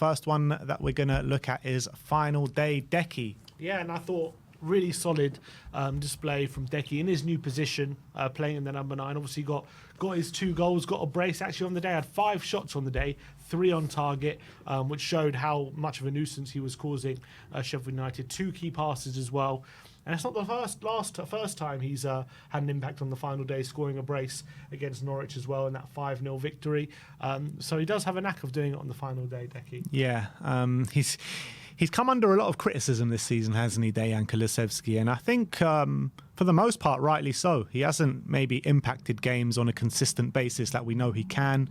first one that we're going to look at is Final Day Decky. Yeah, and I thought really solid display from Decky in his new position, playing in the number 9. Obviously got his 2 goals, got a brace actually on the day, had 5 shots on the day, 3 on target, which showed how much of a nuisance he was causing Sheffield United. 2 key passes as well. And it's not the first time he's had an impact on the final day, scoring a brace against Norwich as well in that 5-0 victory. So he does have a knack of doing it on the final day, Decky. Yeah, he's come under a lot of criticism this season, hasn't he, Dejan Kulusevski? And I think for the most part, rightly so. He hasn't maybe impacted games on a consistent basis that we know he can.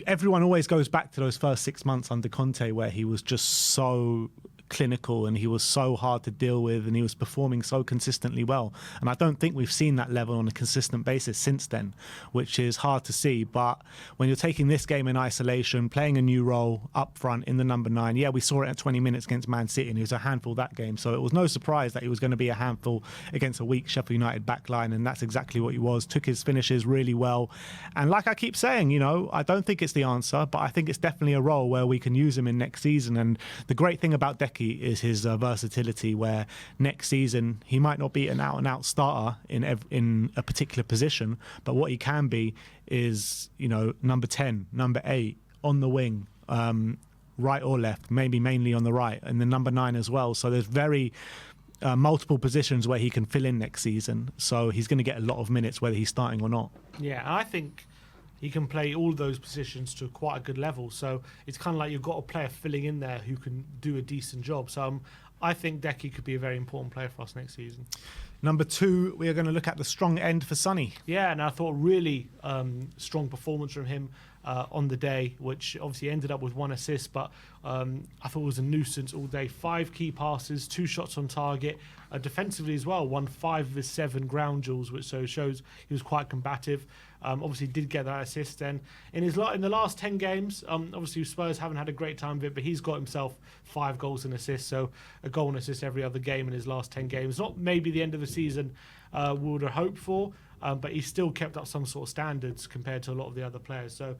Everyone always goes back to those first 6 months under Conte where he was just so clinical and he was so hard to deal with and he was performing so consistently well. And I don't think we've seen that level on a consistent basis since then, which is hard to see. But when you're taking this game in isolation, playing a new role up front in the number 9, yeah, we saw it at 20 minutes against Man City and he was a handful that game. So it was no surprise that he was going to be a handful against a weak Sheffield United backline, and that's exactly what he was. Took his finishes really well. And like I keep saying, you know, I don't think it's the answer, but I think it's definitely a role where we can use him in next season. And the great thing about Decky is his versatility, where next season he might not be an out-and-out starter in a particular position, but what he can be is, you know, number 10, number 8, on the wing, right or left, maybe mainly on the right, and the number 9 as well. So there's very multiple positions where he can fill in next season. So he's going to get a lot of minutes whether he's starting or not. Yeah, I think he can play all those positions to quite a good level. So it's kind of like you've got a player filling in there who can do a decent job. So I think Decky could be a very important player for us next season. Number 2, we are going to look at the strong end for Sonny. Yeah, and I thought really strong performance from him on the day, which obviously ended up with 1 assist, but I thought it was a nuisance all day. 5 key passes, 2 shots on target. Defensively as well, won 5 of his 7 ground duels, which so shows he was quite combative. Obviously did get that assist. And in the last 10 games, obviously Spurs haven't had a great time of it, but he's got himself 5 goals and assists, so a goal and assist every other game in his last 10 games. Not maybe the end of the season we would have hoped for, but he's still kept up some sort of standards compared to a lot of the other players. So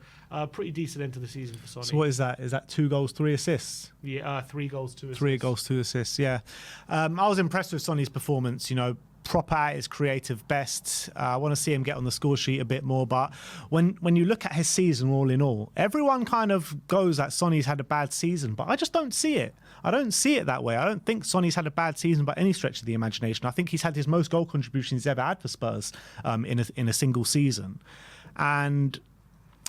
pretty decent end to the season for Sonny. So what is that? Is that 2 goals, 3 assists? Yeah, 3 goals, 2 assists. 3 goals, 2 assists, yeah. I was impressed with Sonny's performance, you know, proper at his creative best. I want to see him get on the score sheet a bit more, but when you look at his season all in all, everyone kind of goes that Sonny's had a bad season, but I just don't see it. I don't see it that way. I don't think Sonny's had a bad season by any stretch of the imagination. I think he's had his most goal contributions he's ever had for Spurs in a single season. And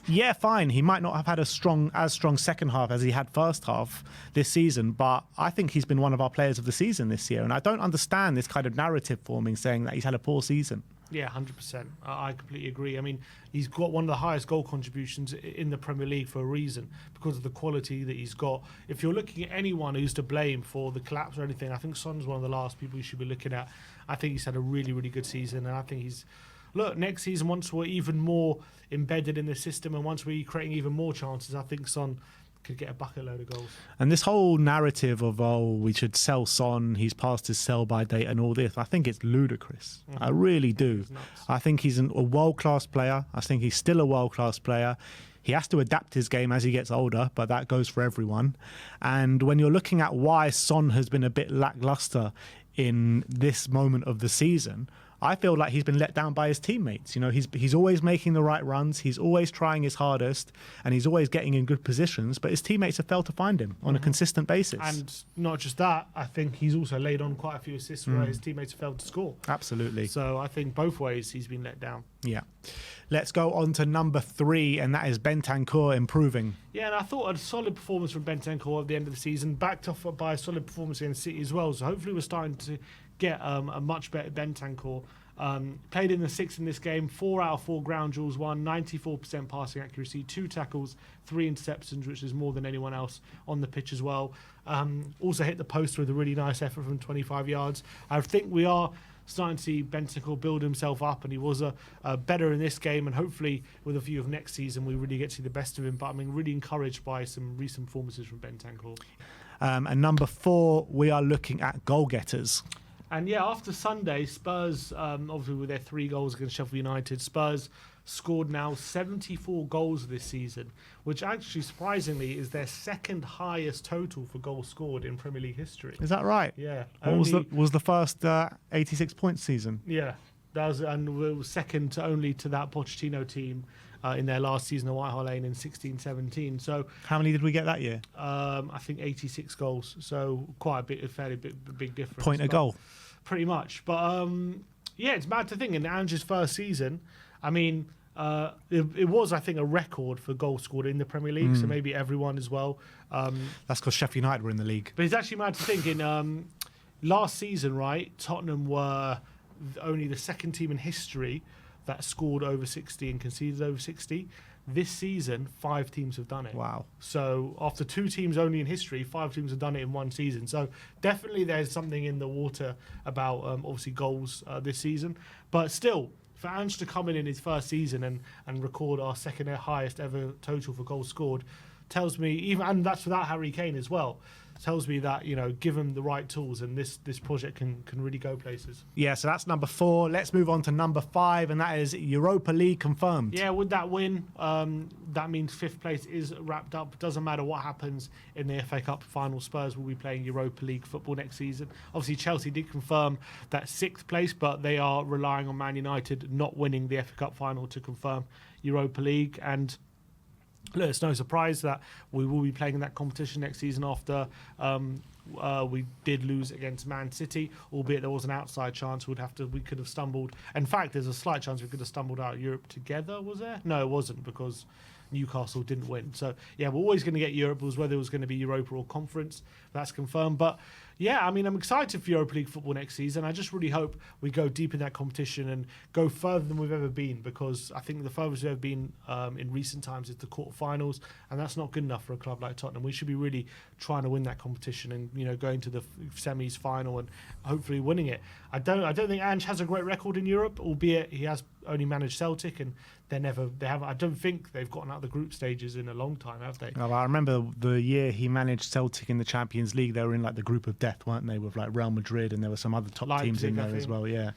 yeah, fine, he might not have had as strong second half as he had first half this season, but I think he's been one of our players of the season this year. And I don't understand this kind of narrative forming saying that he's had a poor season. Yeah, 100%. I completely agree. I mean, he's got one of the highest goal contributions in the Premier League for a reason, because of the quality that he's got. If you're looking at anyone who's to blame for the collapse or anything, I think Son's one of the last people you should be looking at. I think he's had a really, really good season, and I think next season, once we're even more embedded in the system and once we're creating even more chances, I think Son could get a bucket load of goals. And this whole narrative of, we should sell Son, he's past his sell-by date and all this, I think it's ludicrous. I really do. I think he's a world-class player. I think he's still a world-class player. He has to adapt his game as he gets older, but that goes for everyone. And when you're looking at why Son has been a bit lackluster in this moment of the season, I feel like he's been let down by his teammates. You know, he's always making the right runs, he's always trying his hardest, and he's always getting in good positions, but his teammates have failed to find him on a consistent basis. And not just that, I think he's also laid on quite a few assists where his teammates have failed to score. Absolutely. So I think both ways he's been let down. Yeah. Let's go on to number 3, and that is Bentancur improving. Yeah, and I thought a solid performance from Bentancur at the end of the season, backed off by a solid performance against City as well. So hopefully we're starting to get a much better Bentancur. Played in the 6 in this game, 4 out of 4 ground duels won, 94% passing accuracy, 2 tackles, 3 interceptions, which is more than anyone else on the pitch as well. Also hit the post with a really nice effort from 25 yards. I think we are starting to see Bentancur build himself up, and he was better in this game, and hopefully with a view of next season we really get to see the best of him. But I'm really encouraged by some recent performances from Bentancur. And number 4, we are looking at goal getters. And yeah, after Sunday, Spurs, obviously with their 3 goals against Sheffield United, Spurs scored now 74 goals this season, which actually surprisingly is their second highest total for goals scored in Premier League history. Is that right? Yeah. What was the first 86 point season? Yeah, that was, and we were second only to that Pochettino team in their last season at White Hart Lane in 16-17. So how many did we get that year? I think 86 goals. So quite a fairly big difference. Point a goal. Pretty much. But yeah, it's mad to think in Ange's first season, I mean, it was, I think, a record for goals scored in the Premier League, so maybe everyone as well. That's because Sheffield United were in the league. But it's actually mad to think in last season, right, Tottenham were only the second team in history that scored over 60 and conceded over 60. This season, 5 teams have done it. Wow. So after 2 teams only in history, 5 teams have done it in one season. So definitely there's something in the water about obviously goals this season. But still, for Ange to come in his first season and record our second highest ever total for goals scored tells me, and that's without Harry Kane as well, tells me that, you know, give him the right tools and this project can really go places. Yeah, so that's number 4. Let's move on to number 5, and that is Europa League confirmed. Yeah, with that win, that means 5th place is wrapped up. Doesn't matter what happens in the FA Cup final, Spurs will be playing Europa League football next season. Obviously, Chelsea did confirm that 6th place, but they are relying on Man United not winning the FA Cup final to confirm Europa League. And look, it's no surprise that we will be playing in that competition next season after we did lose against Man City, albeit there was an outside chance we could have stumbled. In fact, there's a slight chance we could have stumbled out of Europe together, was there? No, it wasn't, because Newcastle didn't win. So, yeah, we're always going to get Europe. It was whether it was going to be Europa or Conference. That's confirmed. But, yeah, I mean, I'm excited for Europa League football next season. I just really hope we go deep in that competition and go further than we've ever been, because I think the furthest we've ever been in recent times is the quarterfinals, and that's not good enough for a club like Tottenham. We should be really trying to win that competition and, you know, going to the semis, final, and hopefully winning it. I don't think Ange has a great record in Europe, albeit he has only managed Celtic, and I don't think they've gotten out of the group stages in a long time, have they? Well, I remember the year he managed Celtic in the Champions League, they were in like the group of death, weren't they, with like Real Madrid, and there were some other top Leipzig, teams in there as well, yeah.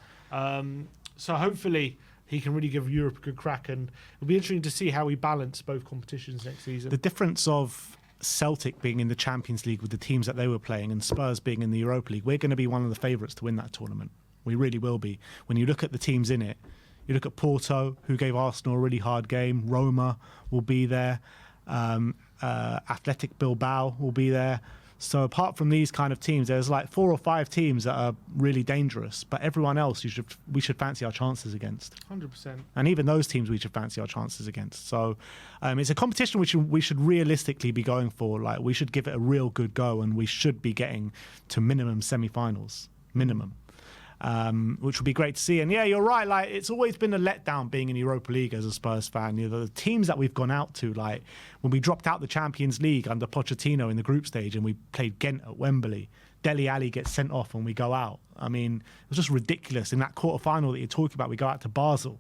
So hopefully he can really give Europe a good crack, and it'll be interesting to see how we balance both competitions next season. The difference of Celtic being in the Champions League with the teams that they were playing and Spurs being in the Europa League, we're going to be one of the favourites to win that tournament. We really will be. When you look at the teams in it, you look at Porto, who gave Arsenal a really hard game. Roma will be there. Athletic Bilbao will be there. So apart from these kind of teams, there's like 4 or 5 teams that are really dangerous. But everyone else, we should fancy our chances against. 100%. And even those teams, we should fancy our chances against. So it's a competition which we should realistically be going for. Like, we should give it a real good go, and we should be getting to minimum semi-finals. Minimum. Which would be great to see. And yeah, you're right, like, it's always been a letdown being in Europa League as a Spurs fan. You know, the teams that we've gone out to, like when we dropped out the Champions League under Pochettino in the group stage and we played Ghent at Wembley, Dele Alli gets sent off and we go out. I mean, it was just ridiculous. In that quarter-final that you're talking about, we go out to Basel.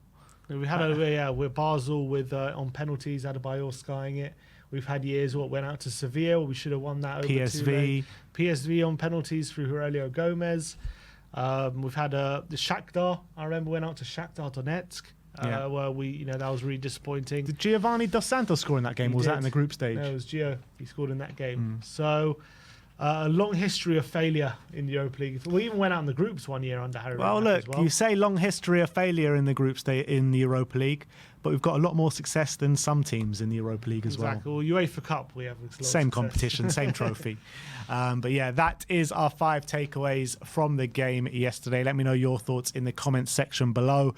We had with Basel with on penalties, Adebayor skying it. We've had years where it went out to Sevilla, we should have won that over PSV on penalties through Aurelio Gomez. We've had the Shakhtar. I remember went out to Shakhtar Donetsk, where that was really disappointing. Did Giovanni Dos Santos score in that game? Or was that in the group stage? No, it was Gio. He scored in that game. So a long history of failure in the Europa League. We even went out in the groups one year under Harry. Well, look, you say long history of failure in the group stage in the Europa League, but we've got a lot more success than some teams in the Europa League as well. Exactly. Well, UEFA Cup, we have same competition, same trophy. But yeah, that is our 5 takeaways from the game yesterday. Let me know your thoughts in the comments section below.